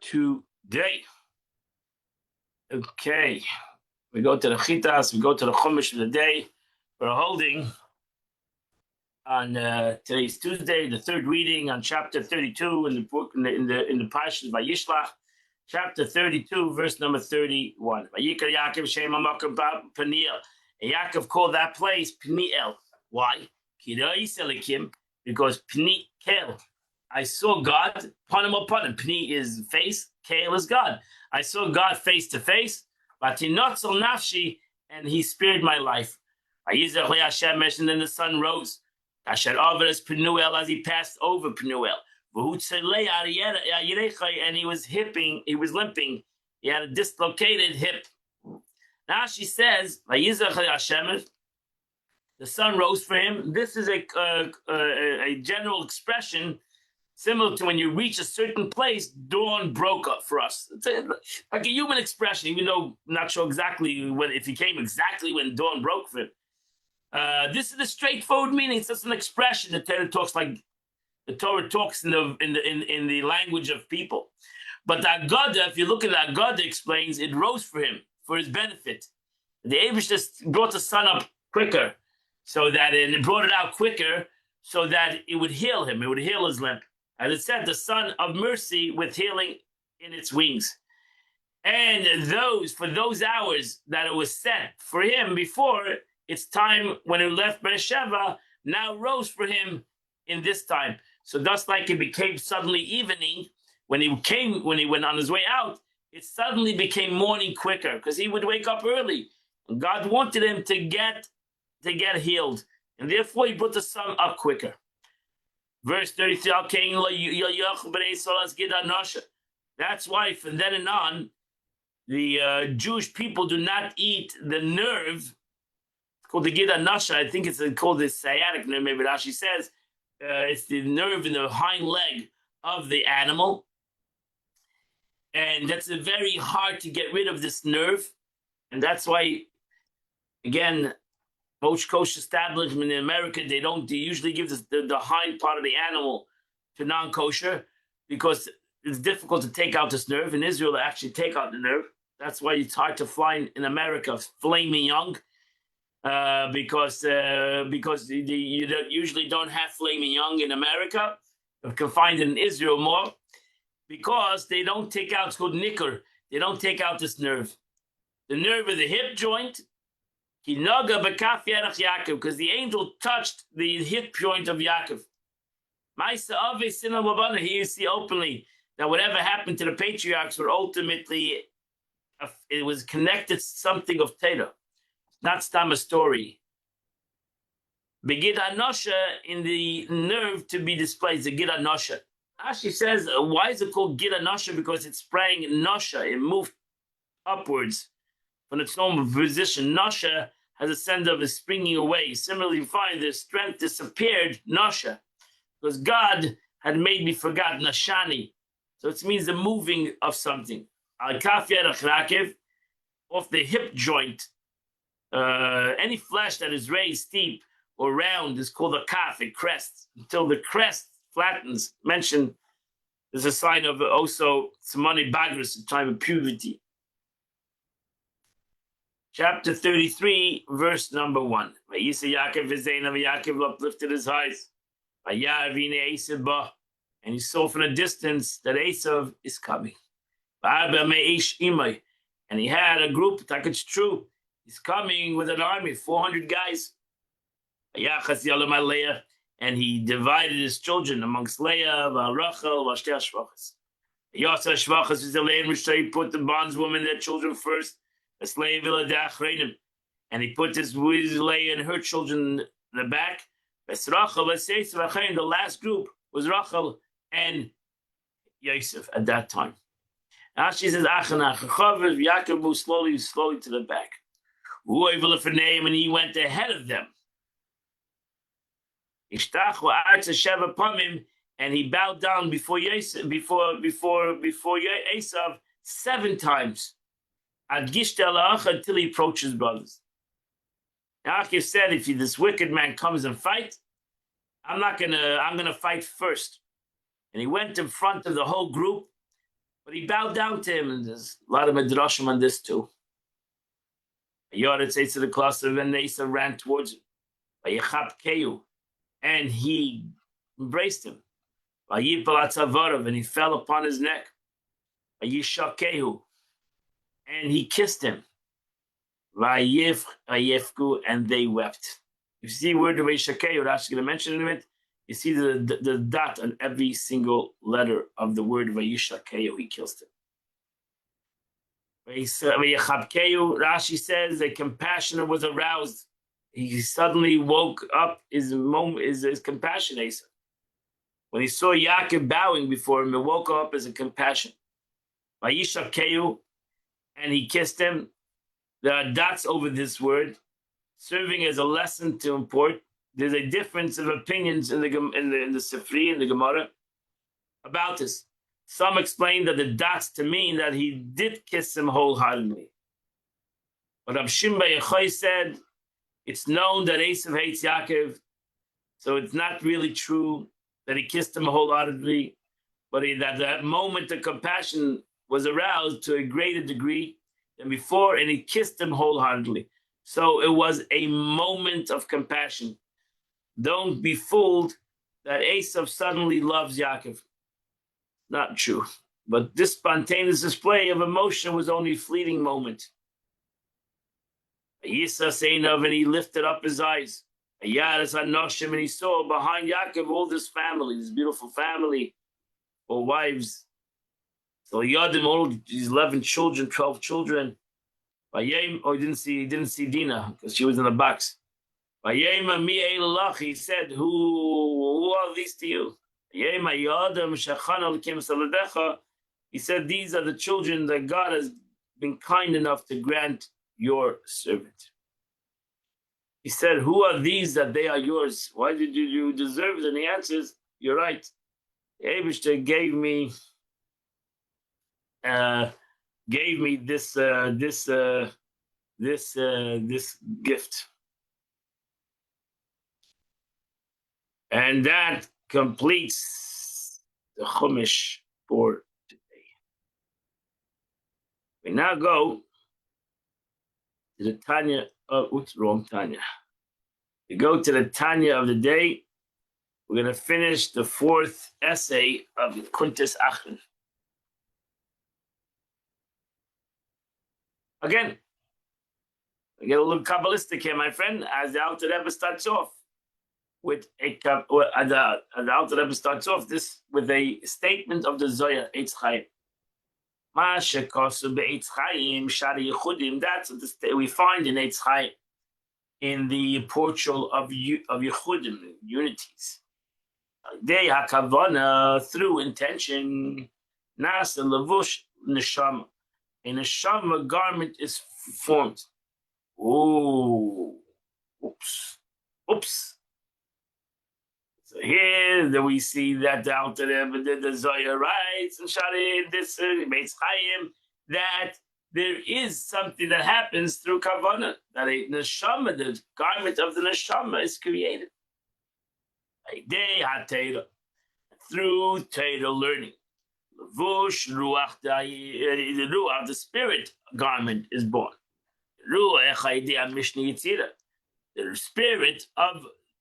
today. Okay, we go to the Chitas, we go to the Chumash of the day. We're holding on today's Tuesday, the third reading on chapter 32 in the book in the Parshas Vayishlach, chapter 32, verse number 31. Vayikra Yaakov Shem HaMakom Peniel. And Yaakov called that place Peniel. Why? Because Peniel, I saw God, panim upon him. Pni is face, Kel is God. I saw God face to face, Vatinotzel nafshi, and he spared my life. And then the sun rose. Asher Avras Penuel, as he passed over Penuel. And he was limping. He had a dislocated hip. Now she says, the sun rose for him. This is a general expression similar to when you reach a certain place, dawn broke up for us. It's like a human expression, even though I'm not sure exactly when, if he came exactly when dawn broke for him. This is a straightforward meaning. It's just an expression. The Torah talks in the language of people. But the Agada, if you look at the Agada, explains it rose for him for his benefit. The Abish just brought the sun up quicker, and it brought it out quicker so that it would heal him. It would heal his limp. As it said, the Son of Mercy with healing in its wings. And for those hours that it was set for him before, it's time when it left Beersheba, now rose for him in this time. So just like it became suddenly evening, when he went on his way out, it suddenly became morning quicker because he would wake up early. And God wanted him to get healed. And therefore he brought the sun up quicker. Verse 33, that's why from then and on, the Jewish people do not eat the nerve. It's called the Gida Nasha. I think it's called the sciatic nerve. Maybe Rashi says it's the nerve in the hind leg of the animal. And that's very hard to get rid of this nerve. And that's why, again, most kosher establishment in America, they usually give the hind part of the animal to non-kosher because it's difficult to take out this nerve. In Israel, they actually take out the nerve. That's why it's hard to find in America filet mignon because you usually don't have filet mignon in America. You can find it in Israel more because they don't take out, it's called nicker. They don't take out this nerve. The nerve of the hip joint, because the angel touched the hip joint of Yaakov. Here you see openly that whatever happened to the patriarchs were ultimately, it was connected to something of Torah. Not stam a story. Begid Anosha in the nerve to be displayed, the Gid Anosha. She says, why is it called Gid Anosha? Because it sprang Nosha, it moved upwards from its normal position. Nosha has a sense of springing away. Similarly, you find the strength disappeared, Nosha, because God had made me forget, Nashani. So it means the moving of something. Off the hip joint, any flesh that is raised steep or round is called a kaf, a crest. Until the crest flattens, mentioned, is a sign of also Simone Bagris, the time of puberty. Chapter 33, verse number 1. Yaakov uplifted his eyes. And he saw from a distance that Esav is coming. And he had a group, like it's true. He's coming with an army, 400 guys. And he divided his children amongst Leah, Rachel, Shvachas. He put the bondswoman, their children first. And he put his Leah and her children in the back. The last group was Rachel and Yosef at that time. Now she says, Yaakov moved slowly to the back. And he went ahead of them. And he bowed down before Esav 7 times. Until he approached his brothers. Yaakov said, if this wicked man comes and fight, I'm gonna fight first. And he went in front of the whole group, But he bowed down to him, and there's a lot of midrashim on this too. Yored says to the cluster, and Asa ran towards him. And he embraced him. And he fell upon his neck. And he kissed him. And they wept. You see the word of Yishakehu, Rashi going to mention it. You see the dot on every single letter of the word of Yishakehu. He kissed him. Rashi says that compassion was aroused. He suddenly woke up. His compassion, Asa. When he saw Yaakov bowing before him, it woke up as a compassion. Vayishakehu, and he kissed him. There are dots over this word, serving as a lesson to import. There's a difference of opinions in the Sifri and the Gemara about this. Some explain that the dots to mean that he did kiss him wholeheartedly. But Rav Shimon bar Yochai said it's known that Esav hates Yaakov, so it's not really true that he kissed him wholeheartedly, but that moment of compassion was aroused to a greater degree than before, and he kissed him wholeheartedly. So it was a moment of compassion. Don't be fooled that Esav suddenly loves Yaakov. Not true. But this spontaneous display of emotion was only a fleeting moment. Yisa Seinov, and he lifted up his eyes. And he saw behind Yaakov all this family, this beautiful family, or wives. So Yadim, all these 11 children, 12 children. He didn't see Dina because she was in the box. He said, who are these to you? He said, these are the children that God has been kind enough to grant your servant. He said, who are these that they are yours? Why did you deserve it? And he answers, you're right. Eibishter gave me this gift. And that completes the Chumash for today. We now go to the Tanya of, wrong Tanya. We go to the Tanya of the day. We're going to finish the 4th essay of Kuntres Achron. Again, I get a little Kabbalistic here, my friend, as the Alter Rebbe starts off with the Alter Rebbe starts off this with a statement of the Zohar, Eitz Chaim. That's what we find in Eitz Chaim, in the portal of Yechudim, unities. They hakavana, through intention, nasa levush neshama. A neshama garment is formed. Ooh, oops. So here we see that the Alter Rebbe did the Zohar writes and Shari this Beitz Chaim that there is something that happens through kavanah, that a neshama, the garment of the neshama, is created. Through Torah learning. Levush ruach, the ruach, the spirit garment is born. Ruach Mishnah Yitzira, the spirit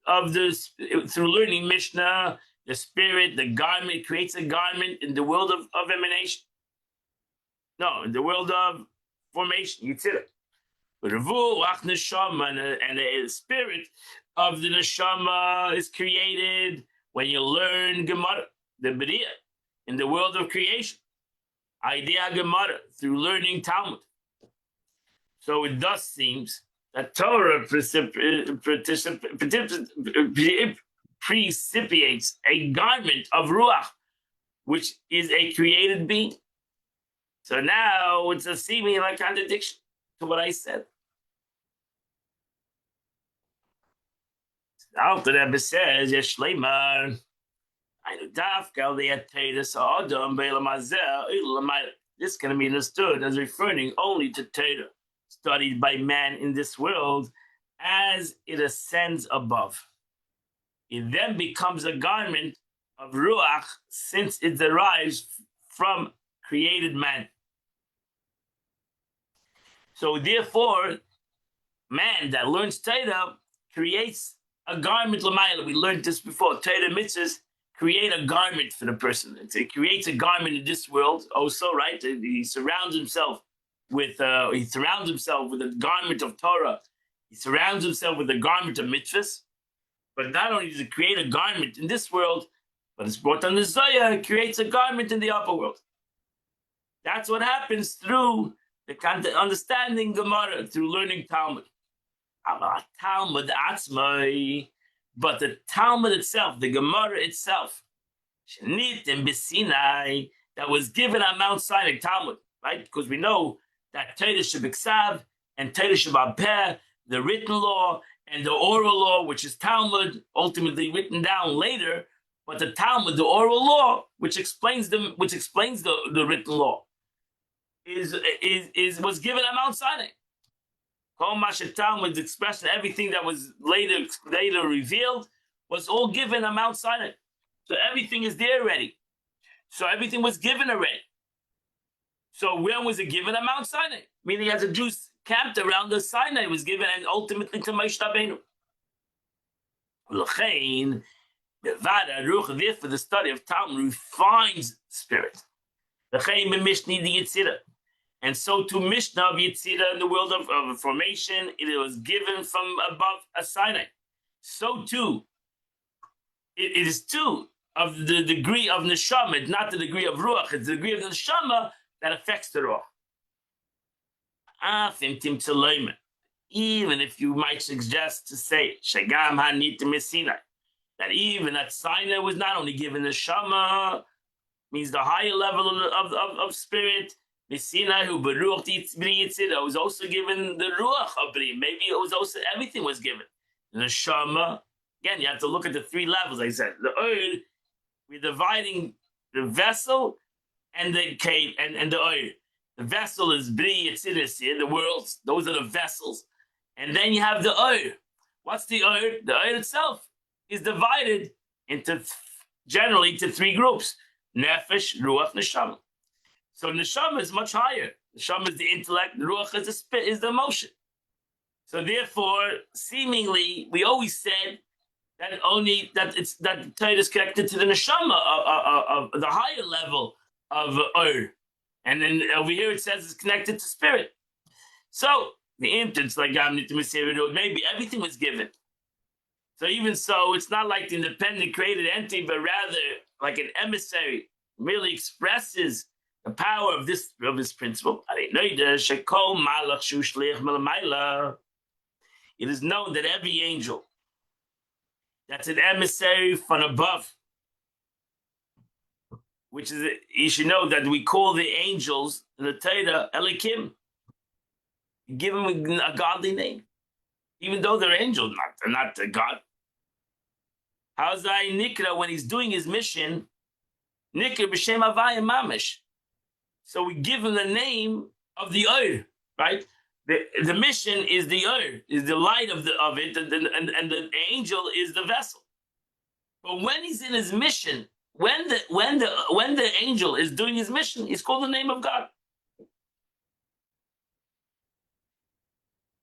of this, through learning Mishnah, the spirit, the garment creates a garment in the world of emanation. No, in the world of formation, Yitzira. But ruach neshama, and the spirit of the neshama is created when you learn Gemara, the Beriah, in the world of creation. Idea Gemara, through learning Talmud. So it thus seems that Torah precipitates a garment of Ruach, which is a created being. So now it's a seeming like contradiction to what I said. Alter Rebbe says, Yesh Leimar, this can be understood as referring only to Torah, studied by man in this world as it ascends above. It then becomes a garment of Ruach since it derives from created man. So therefore, man that learns Torah creates a garment l'mayla. We learned this before. Torah mitzvahs create a garment for the person. It creates a garment in this world also, right? He surrounds himself with a garment of Torah. He surrounds himself with a garment of mitzvahs. But not only does it create a garment in this world, but it's brought on the Zohar, it creates a garment in the upper world. That's what happens through the understanding Gemara, through learning Talmud. Talmud atzmai, but the Talmud itself, the Gemara itself, Shenit and Besinai, that was given on Mount Sinai, Talmud, right? Because we know that Torah Shebiksav and Torah Shebal-Peh, the written law, and the oral law, which is Talmud, ultimately written down later, but the Talmud, the oral law, which explains the written law, was given at Mount Sinai. Kol Masha Talmud's expression, everything that was later revealed, was all given at Mount Sinai. So everything is there already. So everything was given already. So when was it given? At Mount Sinai. Meaning as the Jews camped around the Sinai, it was given and ultimately to Moshe Rabbeinu. L'chein, Bevada Ruch, therefore the study of Talmud refines spirit. L'chein b'mishni di Yitzira. And so to Mishnah of Yitzira in the world of formation, it was given from above a Sinai. So too, it is too of the degree of neshama. It's not the degree of ruach. It's the degree of the neshama that affects the ruach. Even if you might suggest to say Shagam Hanit Sinai, that even at Sinai was not only given the neshama, means the higher level of spirit. Sinai who beruach Yitzira was also given the ruach of Bri. Maybe it was also everything was given. The neshama. Again, you have to look at the three levels. I said the oil. We're dividing the vessel and the cave and the oil. The vessel is Bri Yitzira, the worlds. Those are the vessels. And then you have the oil. What's the oil? The oil itself is divided into generally to three groups: nefesh, ruach, neshama. So neshama is much higher. Neshama is the intellect. The ruach is the emotion. So therefore, seemingly, we always said that that Torah is connected to the neshama of the higher level of Ur, and then over here it says it's connected to spirit. So the infants like maybe everything was given. So even so, it's not like the independent created entity, but rather like an emissary, really expresses the power of this principle. It is known that every angel that's an emissary from above, which is, you should know that we call the angels in the Torah Elikim. Give them a godly name, even though they're angels, they're not a god. How's that Nikra when he's doing his mission? Nikra b'shem Havaya Mamish. So we give him the name of the Ur, right? The mission is the Ur, is the light of it, and the angel is the vessel. But when he's in his mission, when the angel is doing his mission, he's called the name of God.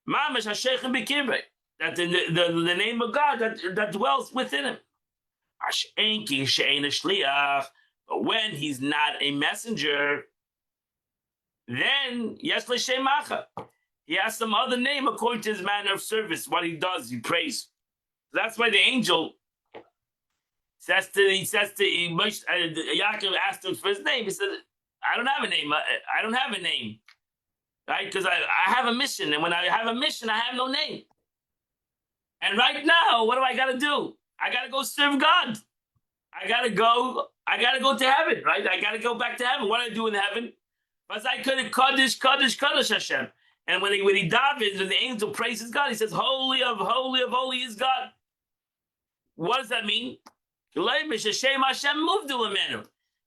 Mamash Hashechem B'Kirbei, that the name of God that dwells within him. But when he's not a messenger, then yes l'shemacha, he has some other name according to his manner of service. What he does, he prays. So that's why the angel says to Yaakov asked him for his name. He said, "I don't have a name. I don't have a name, right? Because I have a mission, and when I have a mission, I have no name. And right now, what do I got to do? I got to go serve God. I got to go to heaven, right? I got to go back to heaven. What do I do in heaven? Because I could have Kaddish Hashem. And when he davens, when the angel praises God, he says, holy of holy is God. What does that mean?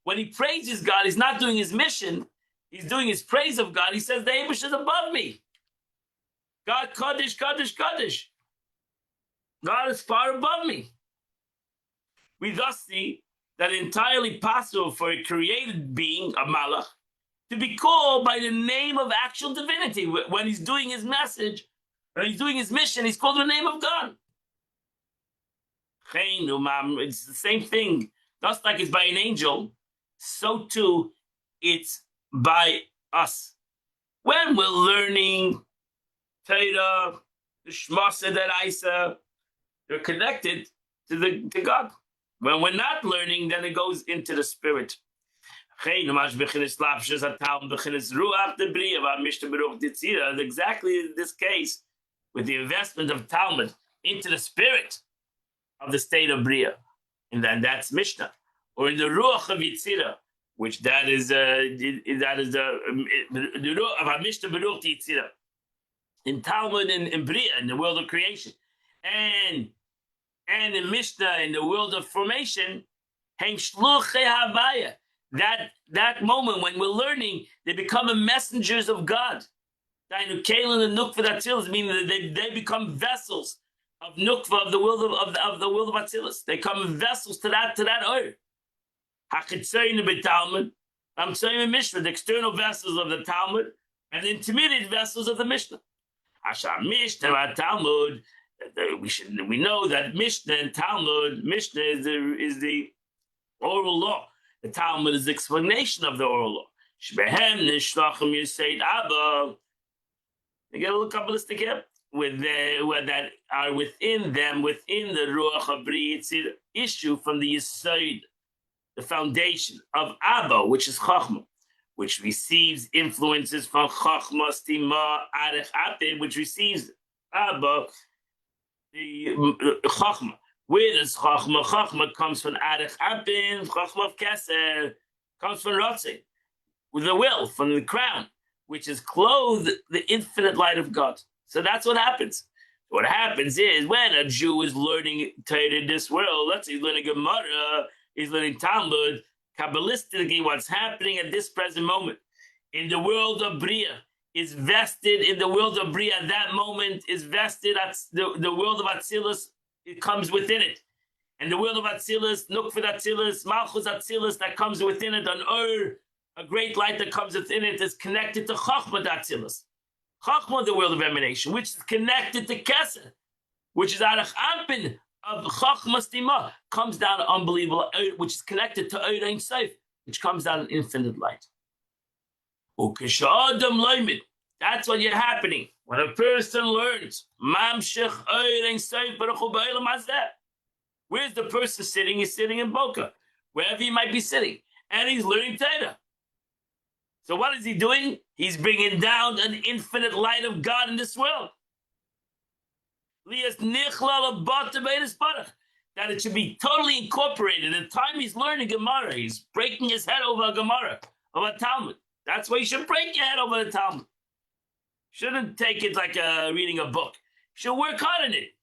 When he praises God, he's not doing his mission. He's doing his praise of God. He says, the Abish is above me. God, Kaddish. God is far above me. We thus see that entirely possible for a created being, a malach, to be called by the name of actual divinity. When he's doing his message, when he's doing his mission, he's called the name of God. It's the same thing. Just like it's by an angel, so too it's by us. When we're learning Torah, the Shmasa that Isa, they're connected to God. When we're not learning, then it goes into the spirit. Exactly this case with the investment of Talmud into the spirit of the state of Bria, and then that's Mishnah, or in the Ruach of Yitzira, which that is the Ruach of Mishnah Beruch Yitzira, in Talmud in Bria, in the world of creation, and in Mishnah in the world of formation, Heim Shluchei Havaya. That moment when we're learning, they become the messengers of God. Dainu Kaelin and Nukva Atzilus, meaning that they become vessels of Nukva, of the world of the world of Atzilus. They become vessels to that oil. Hachitzayin b'Talmud. I'm saying in Mishnah, the external vessels of the Talmud and the intermediate vessels of the Mishnah. Hashem Mishnah Talmud. We know that Mishnah and Talmud. Mishnah is the oral law. The Talmud is the explanation of the oral law. Shbehem nishlachim yisayid Abba. You get a little Kabbalistic here. That are within them, within the Ruach of Bri Yitzir, issue from the Yisayid, the foundation of Abba, which is Chachma, which receives influences from Chachma, Stima, Arech Apin, which receives Abba, the Chachma. Where does Chachma? Chachma comes from Arech Apin, Chachma of Keser, comes from Ratzin, with the will, from the crown, which is clothed the infinite light of God. So that's what happens. What happens is when a Jew is learning Torah in this world, let's say he's learning Gemara, he's learning Talmud, Kabbalistically, what's happening at this present moment in the world of Bria is vested in the world of Bria. That moment is vested at the world of Atzilus. It comes within it. And the world of Atzilus, Nukvat Atzilus, Malchus Atzilus, that comes within it, an Ur, a great light that comes within it, is connected to Chachma Atzilus. Chachma, the world of emanation, which is connected to Keser, which is Arach Ampin of Chachma Stima, comes down unbelievable, which is connected to Eir Ein Sof, which comes down in infinite light. That's what is happening when a person learns. Where's the person sitting? He's sitting in Boca, wherever he might be sitting, and he's learning Torah. So what is he doing? He's bringing down an infinite light of God in this world. That it should be totally incorporated. At the time he's learning Gemara, he's breaking his head over a Gemara, over a Talmud. That's why you should break your head over the Talmud. Shouldn't take it like reading a book. You should work hard on it.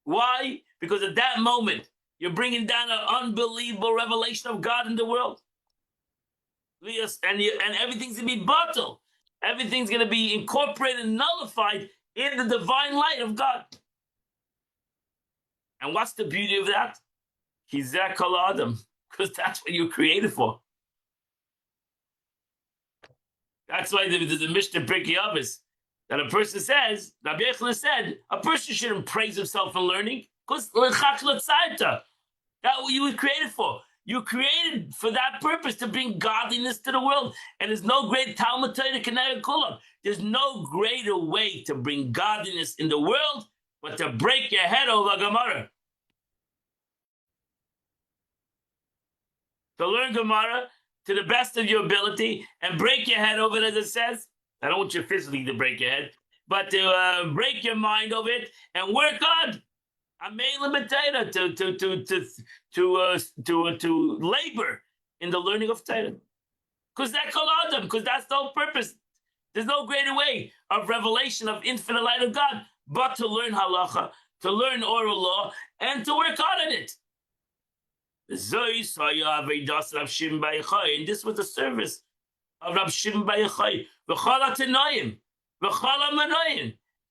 Why? Because at that moment, you're bringing down an unbelievable revelation of God in the world. And everything's going to be bottled. Everything's going to be incorporated and nullified in the divine light of God. And what's the beauty of that? Hizeh kol adam, because that's what you're created for. That's why there's a Mishnah Pirkei Avos that a person says, Rabbi Yochanan said, a person shouldn't praise himself in learning, because that's what you were created for. You created for that purpose, to bring godliness to the world. And there's no great Talmud Torah Keneged Kulam. There's no greater way to bring godliness in the world but to break your head over Gemara. To learn Gemara to the best of your ability and break your head over it, as it says. I don't want you physically to break your head, but to break your mind over it and work on. To labor in the learning of Torah, because that's the whole purpose. There's no greater way of revelation of infinite light of God but to learn halacha, to learn oral law, and to work hard on it. And this was the service of Rab Shimon Bar Yochai.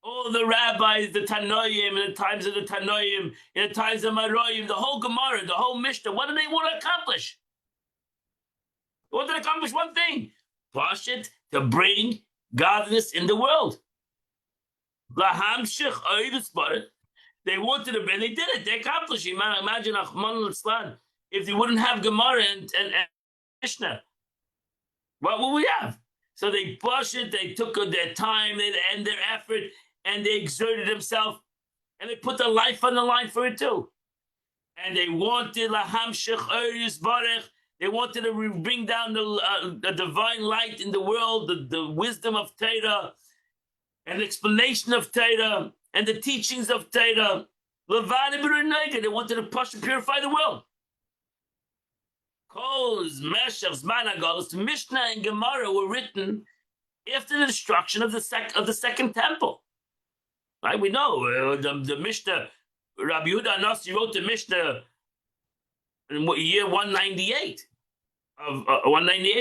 All the rabbis, the Tanoim, in the times of the Tanoim, in the times of Maroim, the whole Gemara, the whole Mishnah, what do they want to accomplish? They want to accomplish one thing, Pashit, to bring godliness in the world. Lahamshich oidus barit. They wanted to, and they did it. They accomplished it. Imagine Achman al-Islam, if they wouldn't have Gemara and Mishnah, what would we have? So they pushed it. They took their time and their effort, and they exerted themselves, and they put their life on the line for it too. And they wanted lahamshich oidus barit. They wanted to bring down the divine light in the world, the wisdom of Torah, and the explanation of Torah, and the teachings of Torah. They wanted to push and purify the world. The Mishnah and Gemara were written after the destruction of the second temple. Right? We know the Mishnah, Rabbi Yehuda Nasi wrote the Mishnah in year 198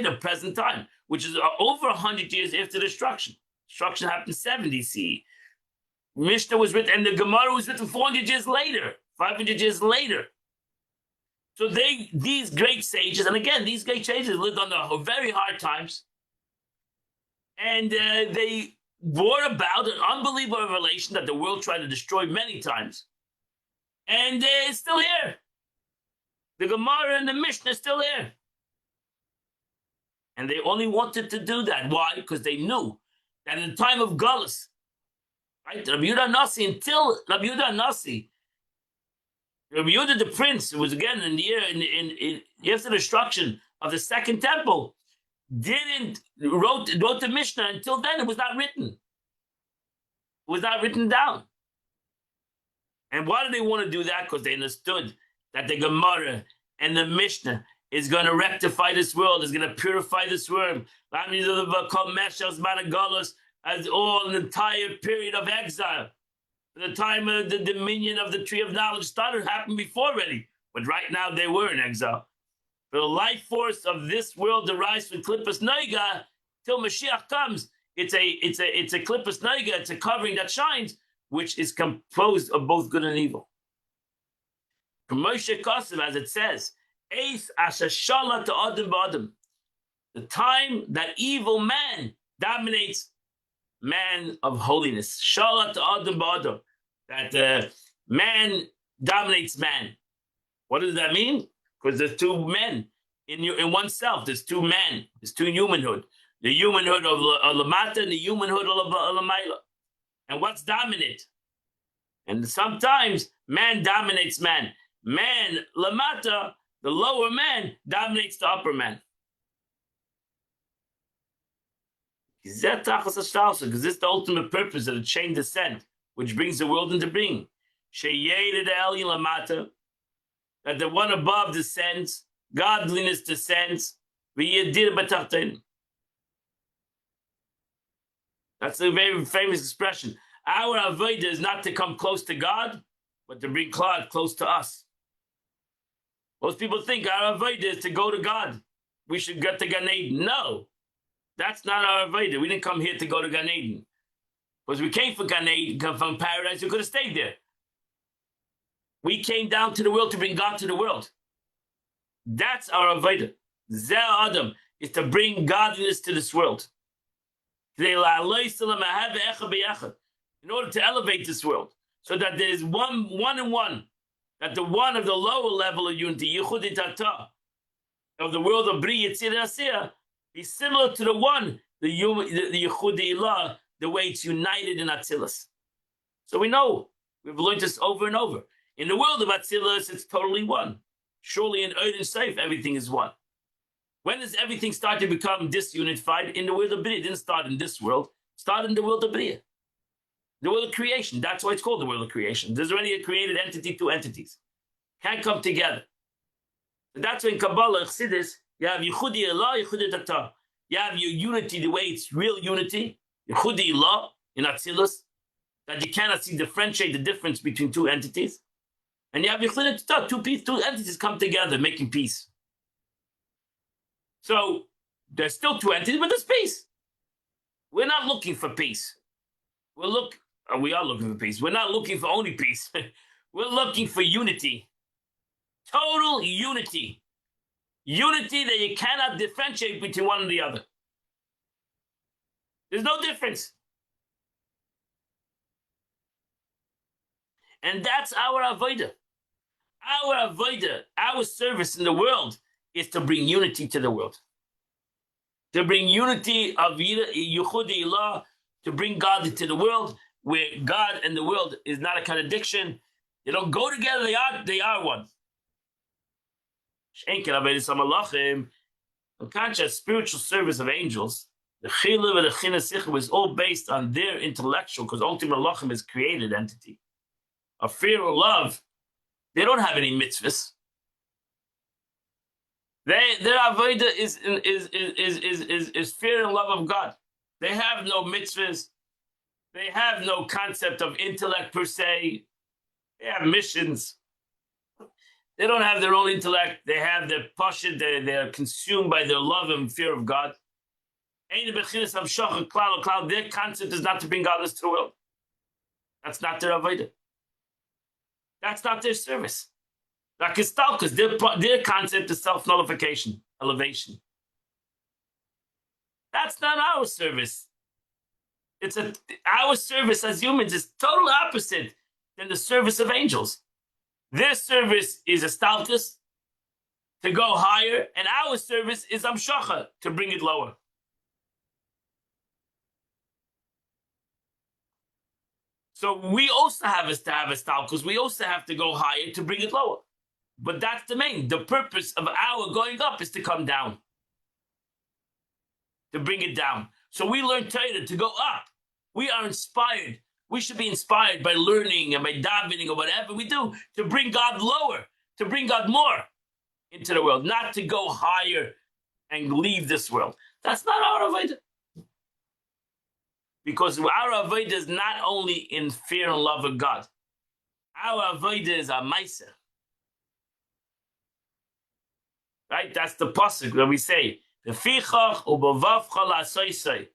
of present time, which is over 100 years after the destruction. Destruction happened 70 CE. Mishnah was written, and the Gemara was written 400 years later, 500 years later. So these great sages, and again, these great sages lived under very hard times, and they brought about an unbelievable revelation that the world tried to destroy many times, and it's still here. The Gemara and the Mishnah is still here. And they only wanted to do that. Why? Because they knew that in the time of Galus, right, Rabbi Yehuda Nasi, until Rabbi Yehuda Nasi, Rabbi Yehuda the prince, who was again in the year after the destruction of the second temple, wrote the Mishnah. Until then, it was not written. It was not written down. And why did they want to do that? Because they understood that the Gemara and the Mishnah is going to rectify this world, is going to purify this world. As all an entire period of exile. The time of the dominion of the tree of knowledge started, happened before already, but right now they were in exile. The life force of this world derives from Klippas Noiga till Mashiach comes. It's a Klippas Noiga, it's a covering that shines, which is composed of both good and evil. From Moshe Kosev, as it says, Eis asher shala to Adam b'Adam, the time that evil man dominates man of holiness. Shala to Adam b'Adam, that man dominates man. What does that mean? Because there's two men in oneself. There's two men. There's two humanhood. The humanhood of Lamata and the humanhood of Lamayla. And what's dominant? And sometimes man dominates man. Man, Lamata, the lower man, dominates the upper man. Because this is the ultimate purpose of the chain descent, which brings the world into being. That the one above descends, godliness descends. That's a very famous expression. Our avodah is not to come close to God, but to bring God close to us. Most people think our avodah is to go to God. We should get to Gan Eden. No, that's not our avodah. We didn't come here to go to Gan Eden. Because we came from Gan Eden, come from paradise, we could have stayed there. We came down to the world to bring God to the world. That's our avodah. Zeh Adam is to bring godliness to this world. In order to elevate this world, so that there is one and one, that the one of the lower level of unity, Yichudi Tata, of the world of Bri Yitzir Asiyah, is similar to the one, the Yichudi Ilah, the way it's united in Atzilus. So we know, we've learned this over and over. In the world of Atzilus, it's totally one. Surely in Eid and Seif, everything is one. When does everything start to become disunified? In the world of Bria. It didn't start in this world. It started in the world of Bria. The world of creation. That's why it's called the world of creation. There's already a created entity, two entities. Can't come together. And that's when Kabbalah, Chassidus, you have Yichudi Elah, Yichudi Tata. You have your unity the way it's real unity, Yichudi Elah, in Atzilus, that you cannot differentiate the difference between two entities. And you have Yichudi Tata, two entities come together, making peace. So there's still two entities, but there's peace. We're not looking for peace. We are looking for peace. We're not looking for only peace. We're looking for unity. Total unity. Unity that you cannot differentiate between one and the other. There's no difference. And that's our avodah. Our avodah, our service in the world is to bring unity to the world. To bring unity of Yichud Ilah, to bring God into the world, where God and the world is not a contradiction. They don't go together, they are one. Unconscious spiritual service of angels, the Chiluv and the Chinasicha was all based on their intellectual, because ultimately Malachim is created entity. A fear or love, they don't have any mitzvahs. Their avodah is fear and love of God. They have no mitzvahs. They have no concept of intellect per se. They have missions. They don't have their own intellect. They have their passion. They're consumed by their love and fear of God. Their concept is not to bring godless to the world. That's not their avodah. That's not their service. Like because their concept is self-nullification, elevation. That's not our service. Our service as humans is totally opposite than the service of angels. Their service is a stalkus, to go higher, and our service is amshacha, to bring it lower. So we also have a stalkus. We also have to go higher to bring it lower. But that's the purpose of our going up is to come down, to bring it down. So we learn Torah to go up. We are inspired. We should be inspired by learning and by davening or whatever we do to bring God lower, to bring God more into the world, not to go higher and leave this world. That's not our avodah. Because our avodah is not only in fear and love of God. Our avodah is a ma'aser. Right? That's the pasuk that we say. Befichach ubavavcha la'asoisei.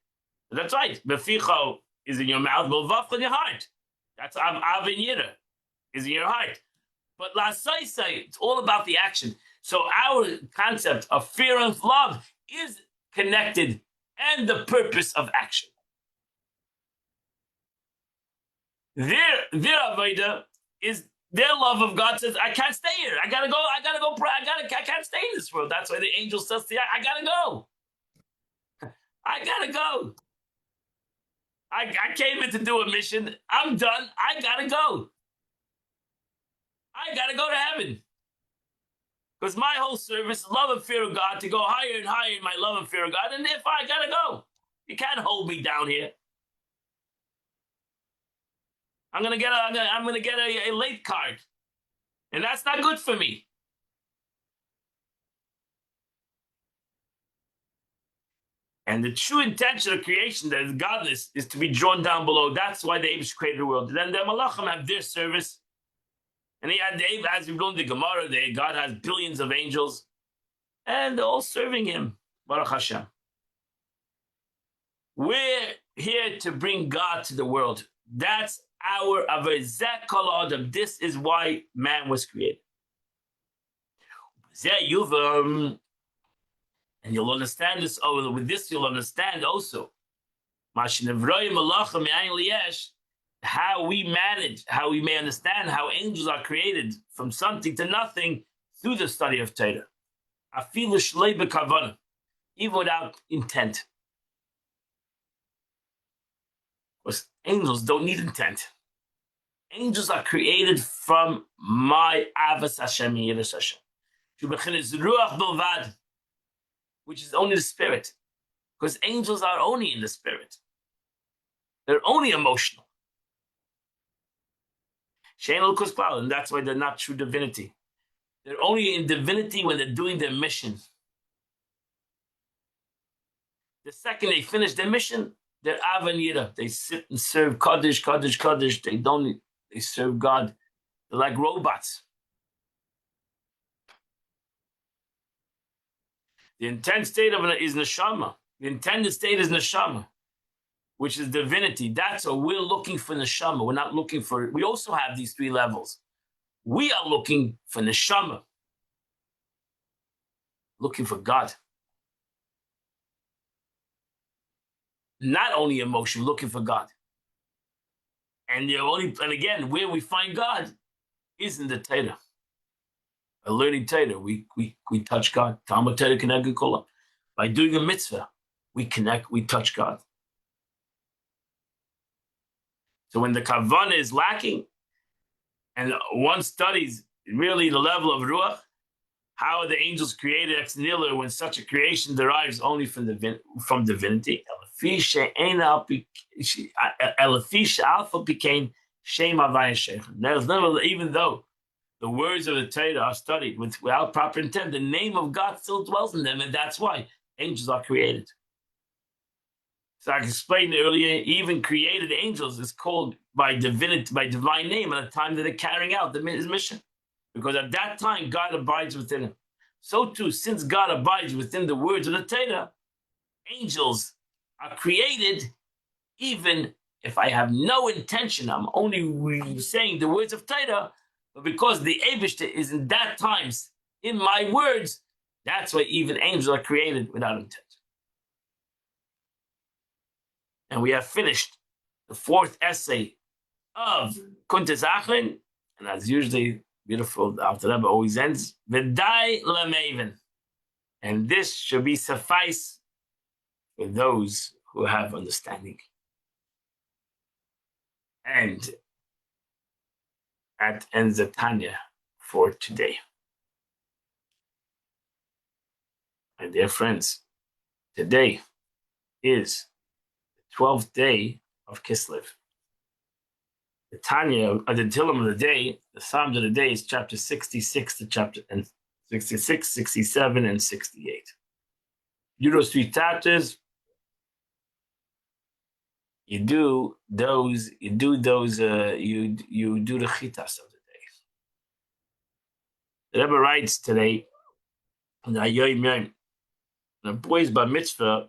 That's right. Beficha is in your mouth, bavavcha in your heart. That's avin yira, is in your heart. But la'asoisei, it's all about the action. So our concept of fear and love is connected and the purpose of action. Their avodah is their love of God says, I can't stay here. I gotta go pray. I can't stay in this world. That's why the angel says to you, I gotta go. I gotta go. I came in to do a mission. I'm done. I gotta go. I gotta go to heaven. Because my whole service is love and fear of God, to go higher and higher in my love and fear of God, and therefore I gotta go. You can't hold me down here. I'm gonna get a late card, and that's not good for me. And the true intention of creation, that is godless, is to be drawn down below. That's why the Abish created the world. Then the Malachim have their service, and as we've learned the Gemara, God has billions of angels, and they're all serving Him. Baruch Hashem. We're here to bring God to the world. That's our Avazek Kol Adam. This is why man was created. And you'll understand this. Oh, with this you'll understand also how we manage, how we may understand how angels are created from something to nothing through the study of Torah. Even without intent. Because angels don't need intent. Angels are created from my Avas Hashem and Yiras Hashem. Which is only the spirit. Because angels are only in the spirit. They're only emotional. And that's why they're not true divinity. They're only in divinity when they're doing their mission. The second they finish their mission, they're Av and Yira. They sit and serve Kaddish. They serve God. They're like robots. The intent state of it is neshama. The intended state is neshama, which is divinity. That's what we're looking for, neshama. We're not looking for. We also have these three levels. We are looking for neshama, looking for God. not only emotion, looking for God. And again, where we find God is in the Torah. By learning Torah, we touch God. Talmud Torah Keneged Kol. By doing a mitzvah, we connect, we touch God. So when the kavanah is lacking, and one studies really the level of ruach, how are the angels created ex nihilo when such a creation derives only from divinity? Alpha became Shem Havaya Shechem. Even though the words of the Torah are studied without proper intent, the name of God still dwells in them, and that's why angels are created. So I explained earlier, even created angels is called by divinity, by divine name at the time that they're carrying out his mission. Because at that time, God abides within him. So too, since God abides within the words of the Torah, angels are created even if I have no intention. I'm only saying the words of Torah, but because the Eibishter is in that times in my words, that's why even angels are created without intent. And we have finished the fourth essay of Kuntres Achron, and as usually beautiful, the Alter Rebbe always ends, V'dai le'meven. And this should be suffice for those who have understanding. And that ends the Tanya for today. My dear friends, today is the 12th day of Kislev. The Tanya, the Tillim of the day, the Psalms of the day is chapter 66 to chapter 66, 67, and 68. You do those 3 chapters, you do the chitas of the day. The Rebbe writes today, the boys bar mitzvah,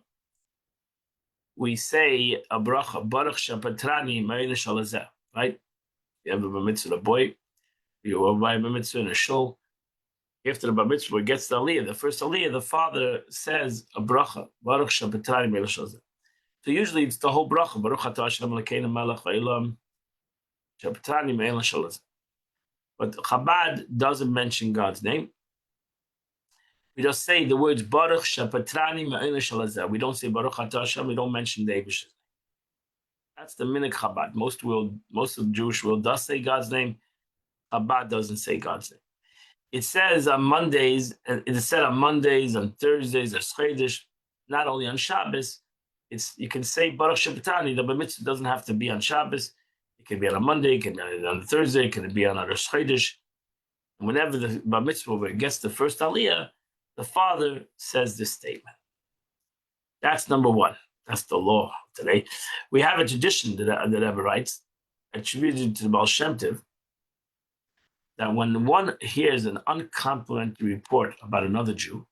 we say a bracha, Baruch Shapatrani Ma'ila Shalazeh, right? You have a bar mitzvah, a boy, you have a bar mitzvah in a shul. After the bar mitzvah gets the aliyah, the first aliyah, the father says a bracha, Baruch Shapatrani Ma'ila Shalazeh. So usually it's the whole bracha, Baruch Atah Hashem Elokeinu Melech Haolam Shapatrani Ma'ila Shalazeh. But Chabad doesn't mention God's name. We just say the words Baruch Shapatrani Ma'ila Shalazeh. We don't say Baruch Atah Hashem. We don't mention the Eibishter's name. That's the minhag Chabad. Most of the Jewish world does say God's name. Chabad doesn't say God's name. It says on Mondays, it is said on Mondays, on Thursdays, or Chodesh, not only on Shabbos. You can say Baruch Shapatrani. The bar mitzvah doesn't have to be on Shabbos. It can be on a Monday. It can be on a Thursday. It can be on a Rosh Chodesh. And whenever the bar mitzvah gets the first aliyah, the father says this statement. That's number one. That's the law today. We have a tradition that Rebbe writes, attributed to the Baal Shem Tov, that when one hears an uncomplimentary report about another Jew,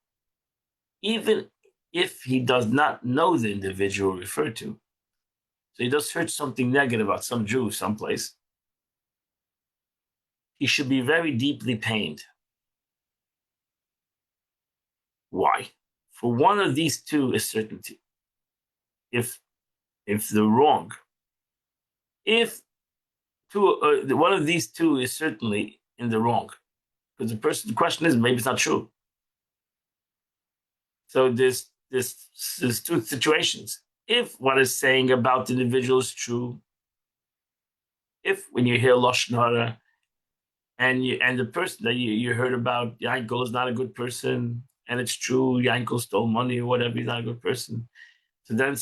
even if he does not know the individual referred to, so he just heard something negative about some Jew someplace, he should be very deeply pained. Why? For one of these two is certainty. If they're wrong, if one of these two is certainly in the wrong, because the question is maybe it's not true. So there's two situations. If what is saying about the individual is true, if when you hear Lashon Hara and the person that you heard about, Yankel is not a good person, and it's true, Yankel stole money or whatever, he's not a good person. So then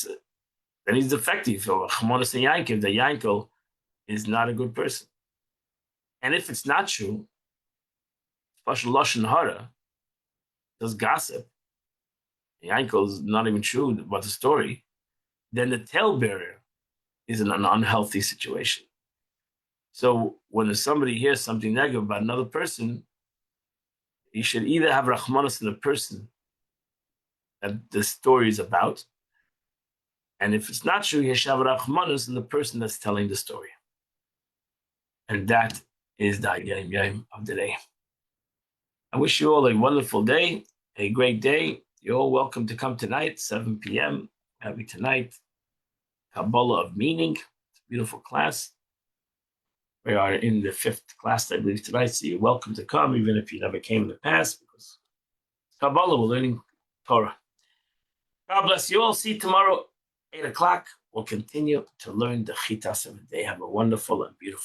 he's defective. So Chmonos and Yankel, the Yankel is not a good person. And if it's not true, especially Lashon Hara, does gossip, Yankel is not even true about the story, then the talebearer is in an unhealthy situation. So when somebody hears something negative about another person, you should either have Rachmanos in the person that the story is about, and if it's not true, you should have Rachmanos in the person that's telling the story. And that is the Yom of the day. I wish you all a wonderful day, a great day. You're all welcome to come tonight, 7 p.m. Happy tonight. Kabbalah of Meaning. It's a beautiful class. We are in the 5th class, I believe, tonight, so you're welcome to come, even if you never came in the past, because Kabbalah, we're learning Torah. God bless you all. See you tomorrow, 8 o'clock. We'll continue to learn the Chitas of the day. Have a wonderful and beautiful